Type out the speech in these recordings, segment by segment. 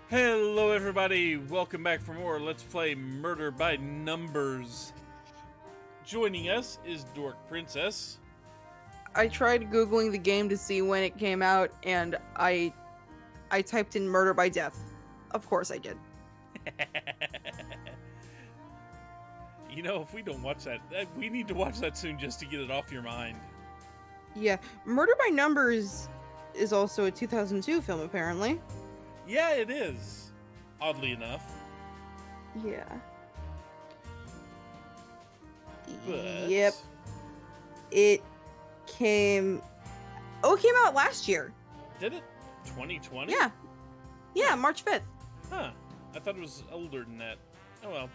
Hello everybody, welcome back for more Let's Play Murder by Numbers. Joining us is Dork Princess. I tried Googling the game to see when it came out, and I typed in murder by death. Of course I did. You know, if we don't watch that, we need to watch that soon just to get it off your mind. Yeah, Murder by Numbers is also a 2002 film, apparently. Yeah, it is. Oddly enough. Yeah. But... Yep. It came... Oh, it came out last year. Did it? 2020? Yeah. Yeah, March 5th. Huh. I thought it was older than that. Oh well.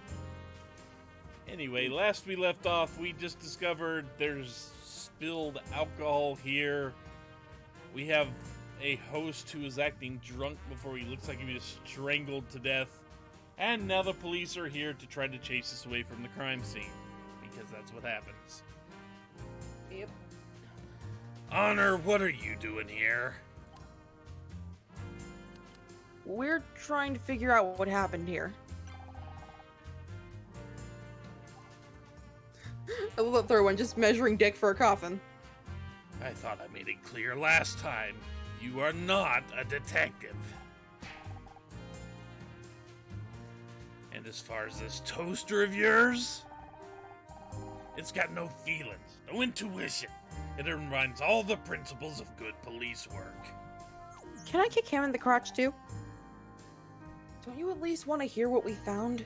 Anyway, last we left off, we just discovered there's spilled alcohol here. We have a host who is acting drunk before he looks like he was strangled to death. And now the police are here to try to chase us away from the crime scene. Because that's what happens. Yep. Honor, what are you doing here? We're trying to figure out what happened here. I love that third one, just measuring dick for a coffin. I thought I made it clear last time. You are not a detective. And as far as this toaster of yours, it's got no feelings, no intuition. It undermines all the principles of good police work. Can I kick him in the crotch too? Don't you at least want to hear what we found?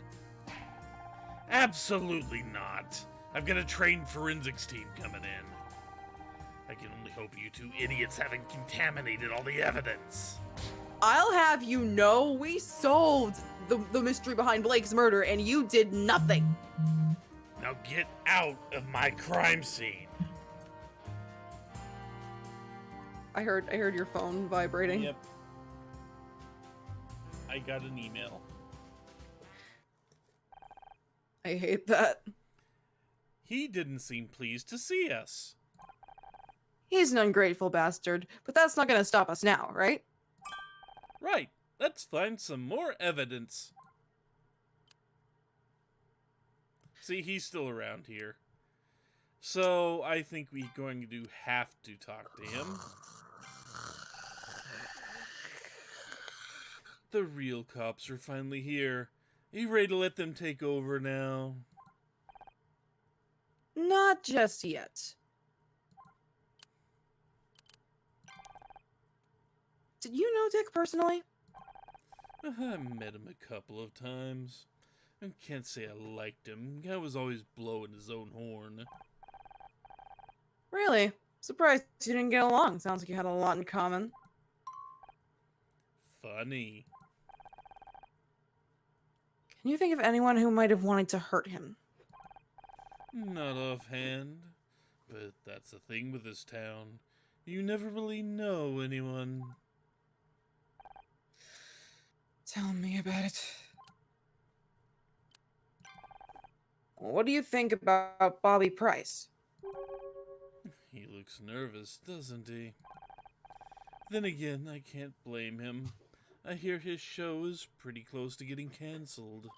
Absolutely not. I've got a trained forensics team coming in. I can only hope you two idiots haven't contaminated all the evidence. I'll have you know we solved the mystery behind Blake's murder and you did nothing. Now get out of my crime scene. I heard your phone vibrating. Yep. I got an email. I hate that. He didn't seem pleased to see us. He's an ungrateful bastard, but that's not gonna stop us now, right? Right. Let's find some more evidence. See, he's still around here. So, I think we're going to have to talk to him. The real cops are finally here. Are you ready to let them take over now? Not just yet. Did you know Dick personally? I met him a couple of times. I can't say I liked him. Guy was always blowing his own horn. Really? Surprised you didn't get along. Sounds like you had a lot in common. Funny. Can you think of anyone who might have wanted to hurt him? Not offhand. But that's the thing with this town. You never really know anyone. Tell me about it. What do you think about Bobby Price? He looks nervous, doesn't he? Then again, I can't blame him. I hear his show is pretty close to getting cancelled.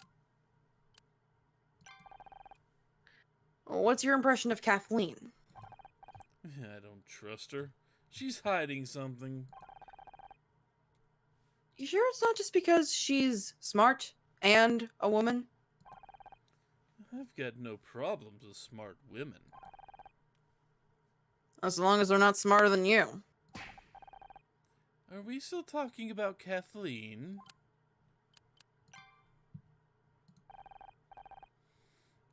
What's your impression of Kathleen? I don't trust her. She's hiding something. You sure it's not just because she's smart and a woman? I've got no problems with smart women. As long as they're not smarter than you. Are we still talking about Kathleen?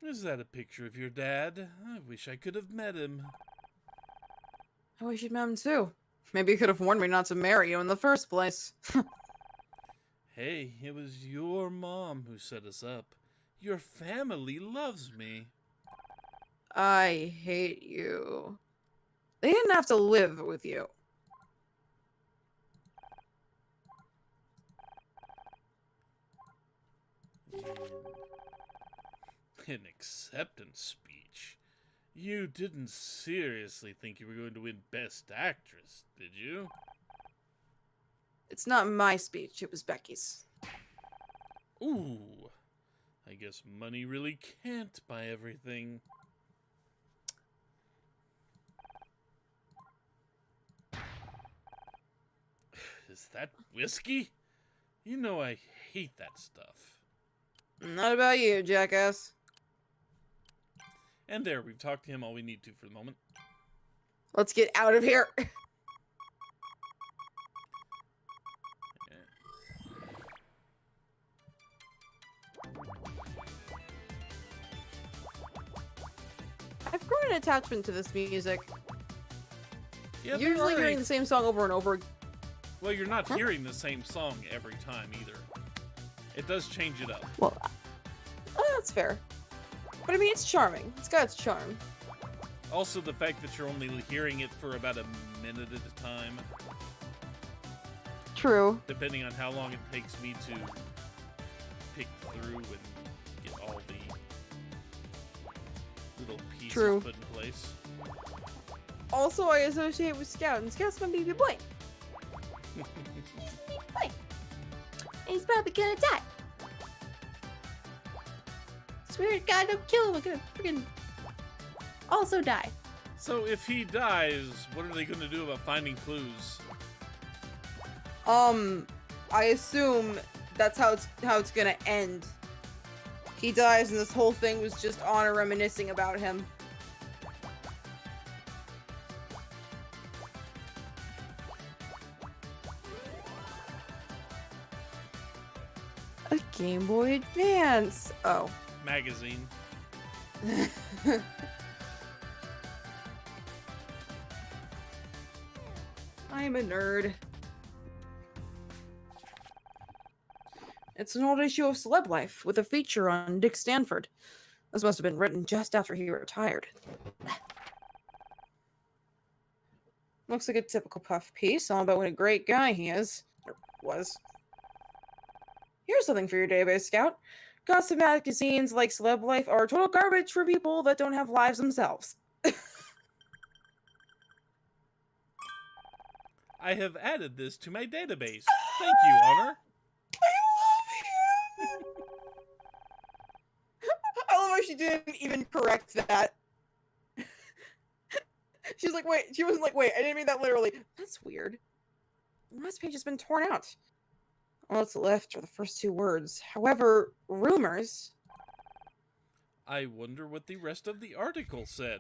Is that a picture of your dad? I wish I could have met him. I wish you'd met him too. Maybe you could have warned me not to marry you in the first place. Hey, it was your mom who set us up. Your family loves me. I hate you. They didn't have to live with you. An acceptance speech? You didn't seriously think you were going to win Best Actress, did you? It's not my speech, it was Becky's. Ooh, I guess money really can't buy everything. Is that whiskey? You know I hate that stuff. Not about you, jackass. And there, we've talked to him all we need to for the moment. Let's get out of here. I've grown an attachment to this music. Yeah, Usually hearing the same song over and over. Well, you're not hearing the same song every time either. It does change it up. Well, that's fair. But I mean, it's charming. It's got its charm. Also, the fact that you're only hearing it for about a minute at a time. True. Depending on how long it takes me to pick through and get all the little pieces put in place. Also, I associate with Scout, and Scout's my baby boy. Boy. And he's probably gonna die. Swear to God, don't kill him. I'm gonna freaking also die. So if he dies, what are they going to do about finding clues? I assume that's how it's gonna end. He dies, and this whole thing was just Honor reminiscing about him. A Game Boy Advance. Oh. Magazine. I'm a nerd. It's an old issue of Celeb Life with a feature on Dick Stanford. This must have been written just after he retired. Looks like a typical Puff piece, all about what a great guy he is. Or was. Here's something for your database, Scout. Gossip magazines like Celeb Life are total garbage for people that don't have lives themselves. I have added this to my database. Thank you, Honor. I love you. I love how she didn't even correct that. She wasn't like, wait, I didn't mean that literally. That's weird. The last page has been torn out. All that's left are the first two words. However, rumors. I wonder what the rest of the article said.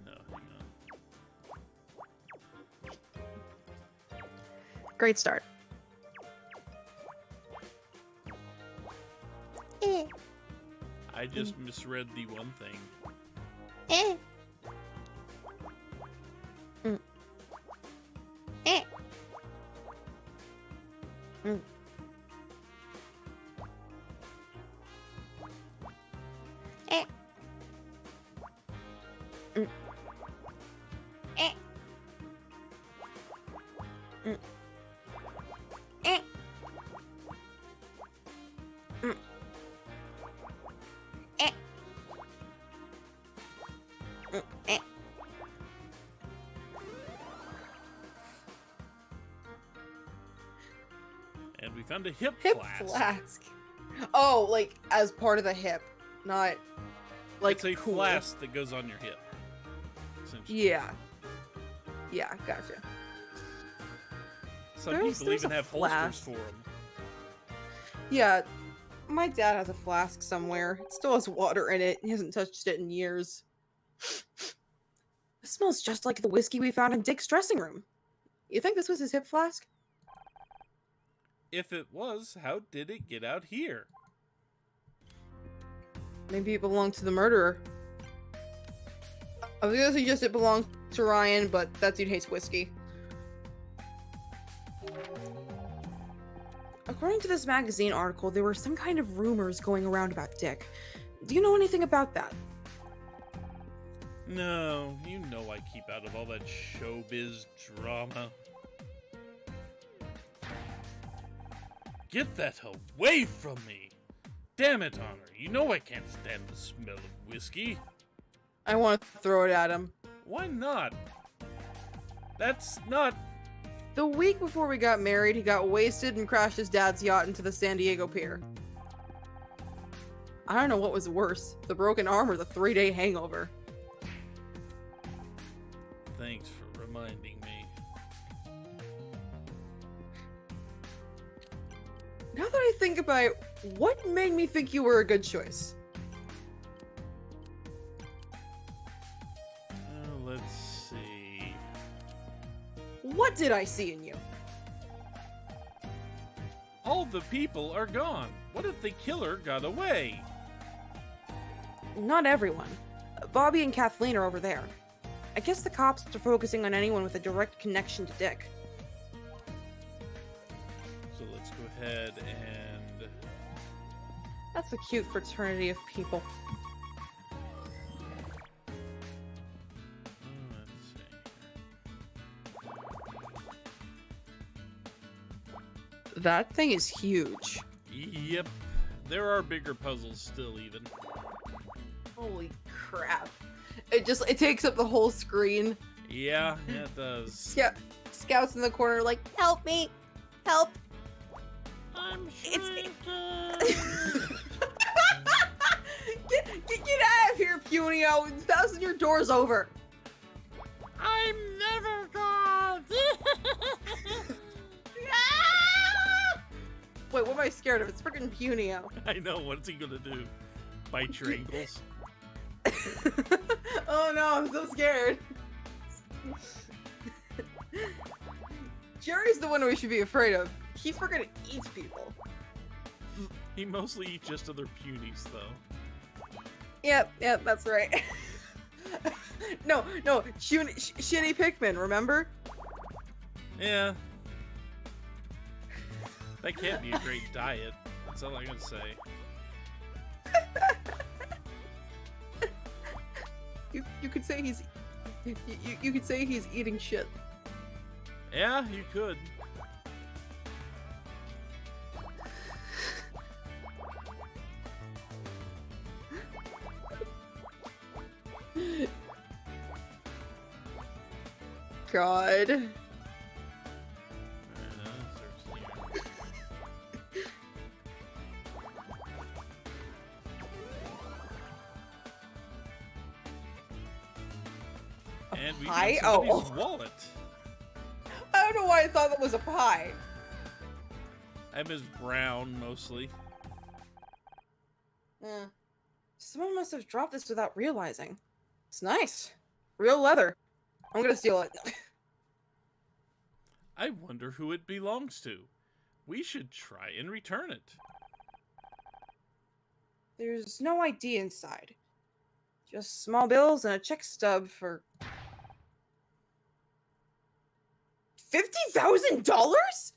No, hang on. Great start. I just misread the one thing. And we found a hip flask. Oh, like as part of the hip, not like it's a flask that goes on your hip. Yeah. Yeah, gotcha. Some people even have holsters for them. Yeah, my dad has a flask somewhere. It still has water in it. He hasn't touched it in years. It smells just like the whiskey we found in Dick's dressing room. You think this was his hip flask? If it was, how did it get out here? Maybe it belonged to the murderer. I was gonna suggest it belonged to Ryan, but that dude hates whiskey. According to this magazine article, there were some kind of rumors going around about Dick. Do you know anything about that? No, you know I keep out of all that showbiz drama. Get that away from me! Damn it, Honor, you know I can't stand the smell of whiskey. I want to throw it at him. Why not? That's not... The week before we got married, he got wasted and crashed his dad's yacht into the San Diego pier. I don't know what was worse, the broken arm or the 3-day hangover. Thanks for reminding me. Now that I think about it, what made me think you were a good choice? Let's see... What did I see in you? All the people are gone. What if the killer got away? Not everyone. Bobby and Kathleen are over there. I guess the cops are focusing on anyone with a direct connection to Dick. So let's go ahead and... That's a cute fraternity of people. Let's see. That thing is huge. Yep. There are bigger puzzles still, even. Holy crap. It takes up the whole screen. Yeah, it does. Scouts in the corner like, help me! Help! I'm It's- shrinking. Get out of here, Punio! Fasten your doors over! I'm never gone. Wait, what am I scared of? It's freaking Punio. I know. What's he gonna do? Bite your ankles? Oh no, I'm so scared. Jerry's the one we should be afraid of. He freaking eats people. He mostly eats just other punies, though. Yep, that's right. No, shitty Pikmin, remember? Yeah. That can't be a great diet. That's all I gotta say. You could say he's you could say he's eating shit. Yeah, you could. God. And we pie? got somebody's Oh. wallet. I don't know why I thought that was a pie. I miss brown mostly. Someone must have dropped this without realizing. It's nice. Real leather. I'm gonna steal it. I wonder who it belongs to. We should try and return it. There's no ID inside. Just small bills and a check stub for $50,000?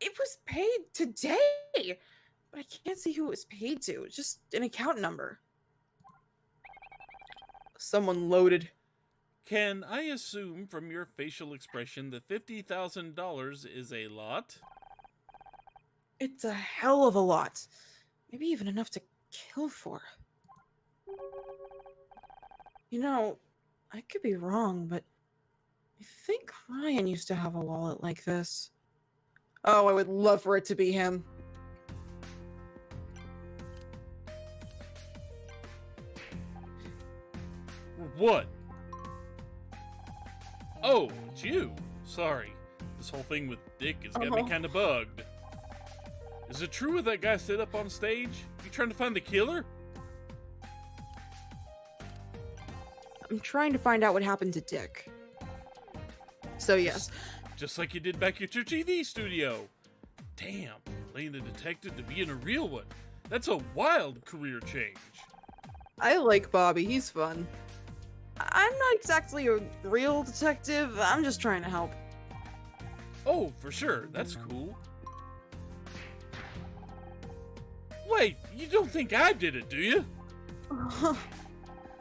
It was paid today, but I can't see who it was paid to. It's just an account number. Someone loaded. Can I assume from your facial expression that $50,000 is a lot? It's a hell of a lot. Maybe even enough to kill for. You know, I could be wrong, but I think Ryan used to have a wallet like this. Oh, I would love for it to be him. What? Oh, it's you. Sorry. This whole thing with Dick has got me kind of bugged. Is it true what that guy said up on stage? You trying to find the killer? I'm trying to find out what happened to Dick. So yes. Just like you did back at your TV studio. Damn, playing a detective to being a real one. That's a wild career change. I like Bobby, he's fun. I'm not exactly a real detective, I'm just trying to help. Oh, for sure, that's cool. Wait, you don't think I did it, do you?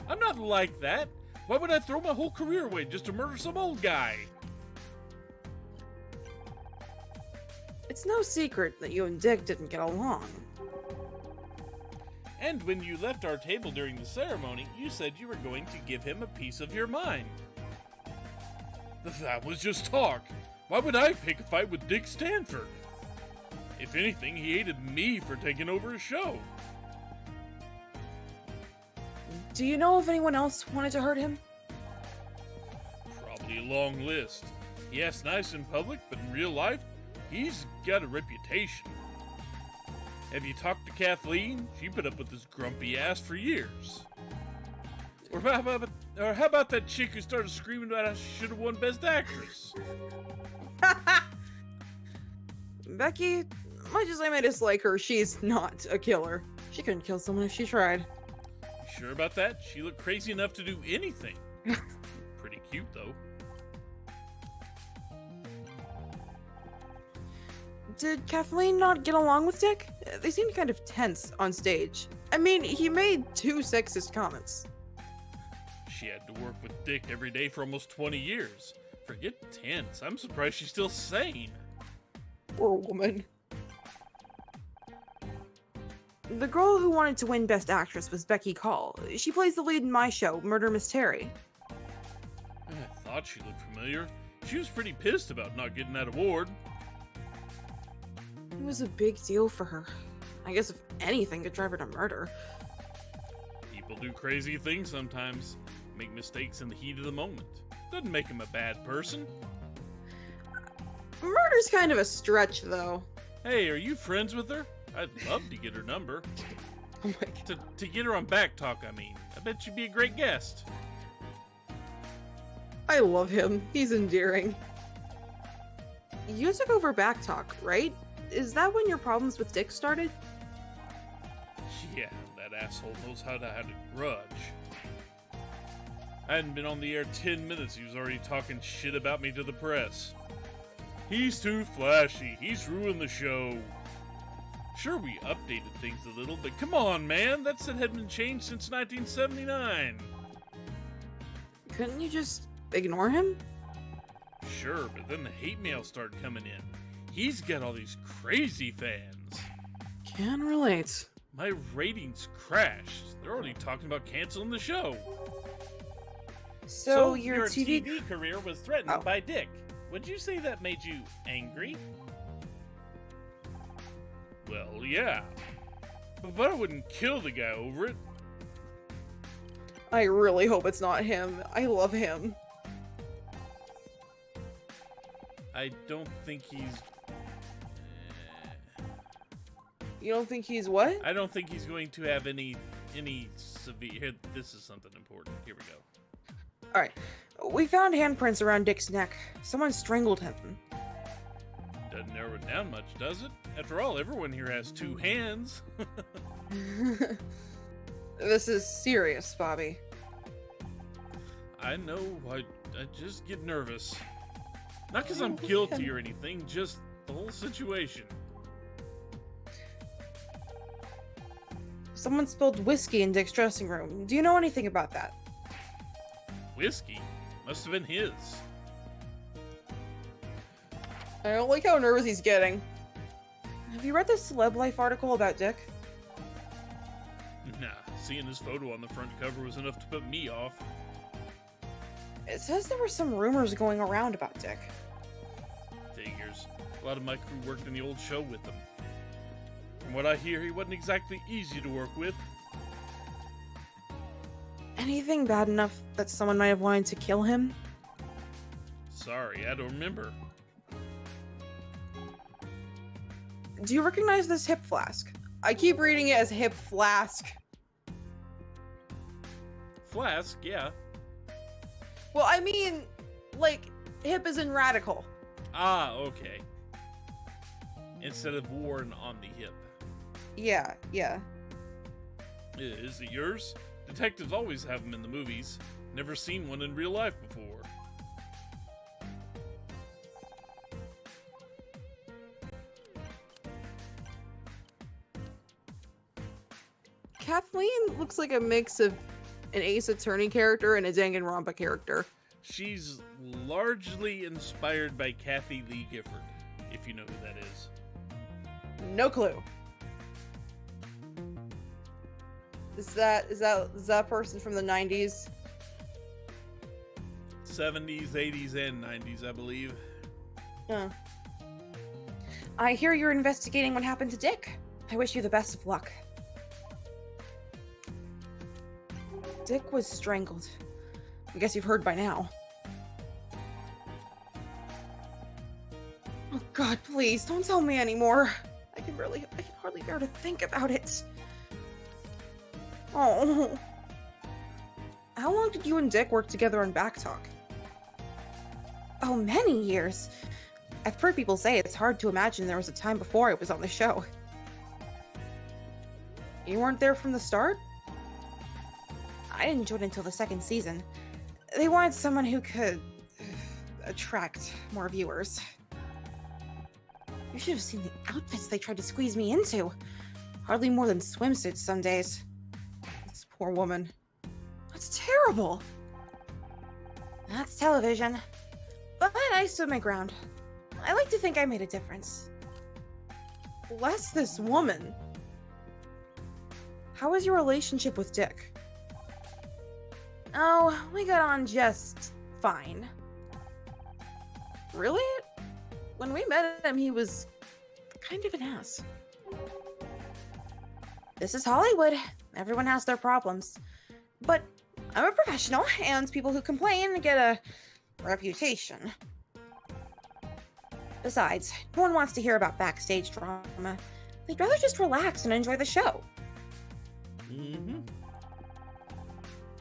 I'm not like that. Why would I throw my whole career away just to murder some old guy? It's no secret that you and Dick didn't get along. And when you left our table during the ceremony, you said you were going to give him a piece of your mind. That was just talk. Why would I pick a fight with Dick Stanford? If anything, he hated me for taking over his show. Do you know if anyone else wanted to hurt him? Probably a long list. He acts nice in public, but in real life, he's got a reputation. Have you talked to Kathleen? She put up with this grumpy ass for years. Or how about that chick who started screaming about how she should have won Best Actress? Becky, much as I may dislike her, she's not a killer. She couldn't kill someone if she tried. You sure about that? She looked crazy enough to do anything. Pretty cute, though. Did Kathleen not get along with Dick? They seemed kind of tense on stage. I mean, he made 2 sexist comments. She had to work with Dick every day for almost 20 years. Forget tense. I'm surprised she's still sane. Poor woman. The girl who wanted to win Best Actress was Becky Call. She plays the lead in my show, Murder Mystery. I thought she looked familiar. She was pretty pissed about not getting that award. It was a big deal for her. I guess if anything could drive her to murder. People do crazy things sometimes. Make mistakes in the heat of the moment. Doesn't make him a bad person. Murder's kind of a stretch, though. Hey, are you friends with her? I'd love to get her number. Oh my god. To get her on Back Talk, I mean. I bet she'd be a great guest. I love him. He's endearing. You took over Backtalk, right? Is that when your problems with Dick started? Yeah, that asshole knows how to grudge. I hadn't been on the air 10 minutes, he was already talking shit about me to the press. He's too flashy, he's ruined the show. Sure, we updated things a little, but come on, man, that set hadn't been changed since 1979. Couldn't you just ignore him? Sure, but then the hate mail started coming in. He's got all these crazy fans. Can relate. My ratings crashed. They're already talking about canceling the show. So your TV career was threatened by Dick. Would you say that made you angry? Well, yeah. But I wouldn't kill the guy over it. I really hope it's not him. I love him. I don't think he's... You don't think he's what? I don't think he's going to have any severe... Here, this is something important. Here we go. Alright. We found handprints around Dick's neck. Someone strangled him. Doesn't narrow it down much, does it? After all, everyone here has 2 hands. This is serious, Bobby. I know. I just get nervous. Not because I'm guilty or anything, just the whole situation. Someone spilled whiskey in Dick's dressing room. Do you know anything about that? Whiskey? Must have been his. I don't like how nervous he's getting. Have you read the Celeb Life article about Dick? Nah, seeing his photo on the front cover was enough to put me off. It says there were some rumors going around about Dick. Figures. A lot of my crew worked in the old show with him. From what I hear, he wasn't exactly easy to work with. Anything bad enough that someone might have wanted to kill him? Sorry, I don't remember. Do you recognize this hip flask? I keep reading it as hip flask. Flask, yeah. Well, I mean, like, hip is in radical. Ah, okay. Instead of worn on the hip. Yeah. Is it yours? Detectives always have them in the movies. Never seen one in real life before. Kathleen looks like a mix of an Ace Attorney character and a Danganronpa character. She's largely inspired by Kathy Lee Gifford, if you know who that is. No clue. Is that person from the 90s? 70s, 80s, and 90s, I believe. I hear you're investigating what happened to Dick. I wish you the best of luck. Dick was strangled. I guess you've heard by now. Oh God, please, don't tell me anymore. I can hardly bear to think about it. Oh. How long did you and Dick work together on Backtalk? Oh, many years. I've heard people say it's hard to imagine there was a time before I was on the show. You weren't there from the start? I didn't join until the second season. They wanted someone who could attract more viewers. You should have seen the outfits they tried to squeeze me into. Hardly more than swimsuits some days. This poor woman. That's terrible. That's television. But I stood my ground. I like to think I made a difference. Bless this woman. How was your relationship with Dick? Oh, we got on just fine. Really? When we met him, he was kind of an ass. This is Hollywood. Everyone has their problems. But I'm a professional, and people who complain get a reputation. Besides, no one wants to hear about backstage drama. They'd rather just relax and enjoy the show. Mm-hmm.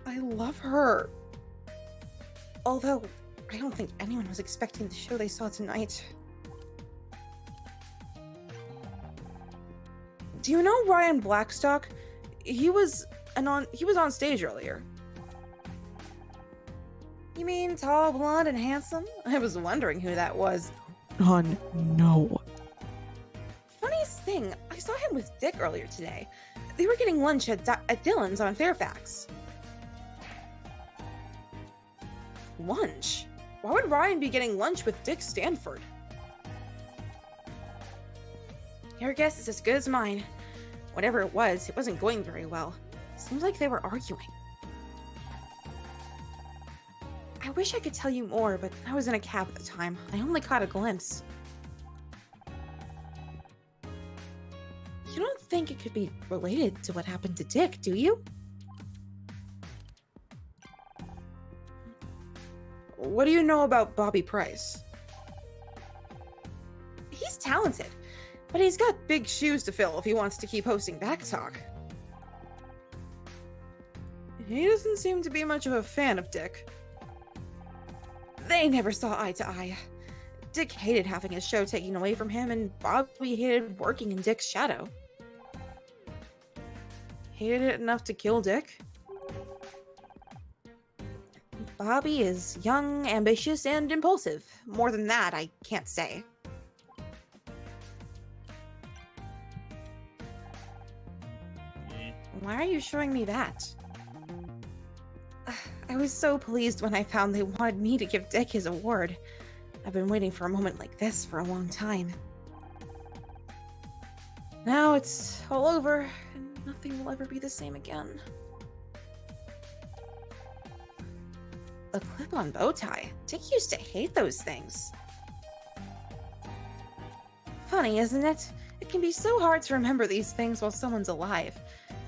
I love her. Although, I don't think anyone was expecting the show they saw tonight. Do you know Ryan Blackstock? He was on stage earlier. You mean tall, blonde, and handsome? I was wondering who that was. No. Funniest thing, I saw him with Dick earlier today. They were getting lunch at Dylan's on Fairfax. Lunch? Why would Ryan be getting lunch with Dick Stanford? Your guess is as good as mine. Whatever it wasn't going very well. Seems like they were arguing. I wish I could tell you more, but I was in a cab at the time. I only caught a glimpse. You don't think it could be related to what happened to Dick, do you? What do you know about Bobby Price? He's talented, but he's got big shoes to fill if he wants to keep hosting Backtalk. He doesn't seem to be much of a fan of Dick. They never saw eye to eye. Dick hated having his show taken away from him, and Bobby hated working in Dick's shadow. Hated it enough to kill Dick? Bobby is young, ambitious, and impulsive. More than that, I can't say. Why are you showing me that? I was so pleased when I found they wanted me to give Dick his award. I've been waiting for a moment like this for a long time. Now it's all over, and nothing will ever be the same again. A clip-on bow tie. Dick used to hate those things. Funny, isn't it? It can be so hard to remember these things while someone's alive.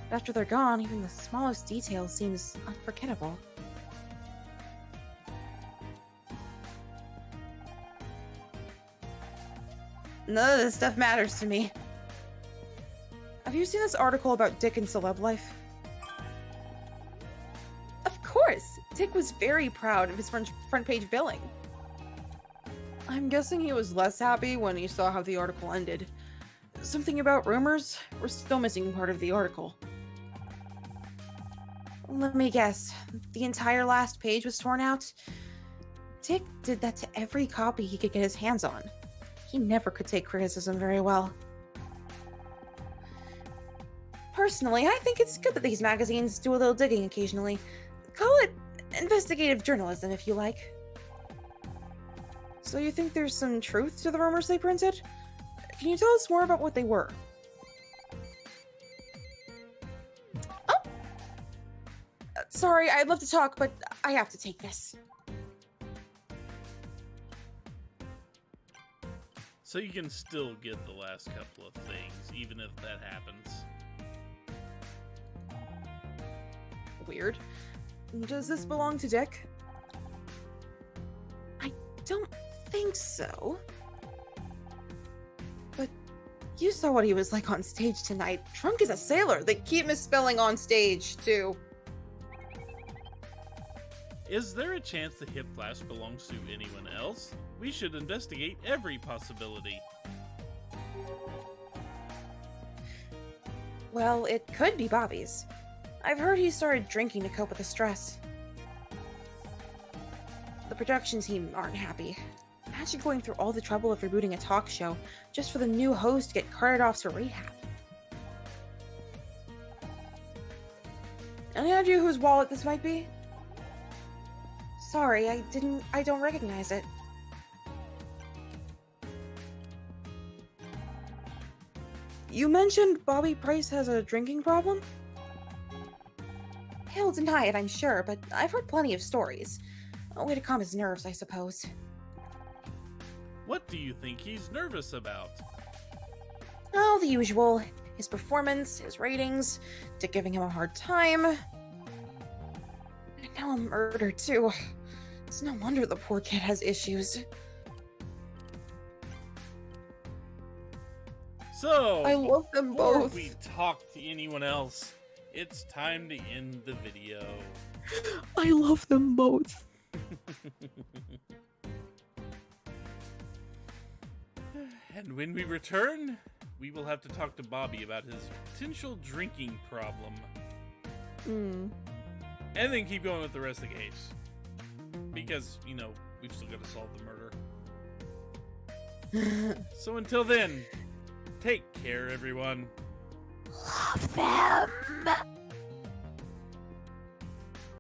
But after they're gone, even the smallest detail seems unforgettable. None of this stuff matters to me. Have you seen this article about Dick and celeb life? Of course! Dick was very proud of his front page billing. I'm guessing he was less happy when he saw how the article ended. Something about rumors? We're still missing part of the article. Let me guess. The entire last page was torn out? Dick did that to every copy he could get his hands on. He never could take criticism very well. Personally, I think it's good that these magazines do a little digging occasionally. Call it investigative journalism, if you like. So you think there's some truth to the rumors they printed? Can you tell us more about what they were? Oh! Sorry, I'd love to talk, but I have to take this. So you can still get the last couple of things, even if that happens. Weird. Does this belong to Dick? I don't think so. But you saw what he was like on stage tonight. Drunk as a sailor. They keep misspelling on stage, too. Is there a chance the hip flash belongs to anyone else? We should investigate every possibility. Well, it could be Bobby's. I've heard he started drinking to cope with the stress. The production team aren't happy. Imagine going through all the trouble of rebooting a talk show just for the new host to get carted off to rehab. Any idea whose wallet this might be? Sorry, I don't recognize it. You mentioned Bobby Price has a drinking problem? He'll deny it, I'm sure, but I've heard plenty of stories. A way to calm his nerves, I suppose. What do you think he's nervous about? Oh, the usual. His performance, his ratings, Dick giving him a hard time. And now a murder, too. It's no wonder the poor kid has issues. So, I love them before both. we talk to anyone else, it's time to end the video. I love them both. And when we return, we will have to talk to Bobby about his potential drinking problem. And then keep going with the rest of the case. Because, you know, we've still got to solve the murder. So until then, take care, everyone. Love them.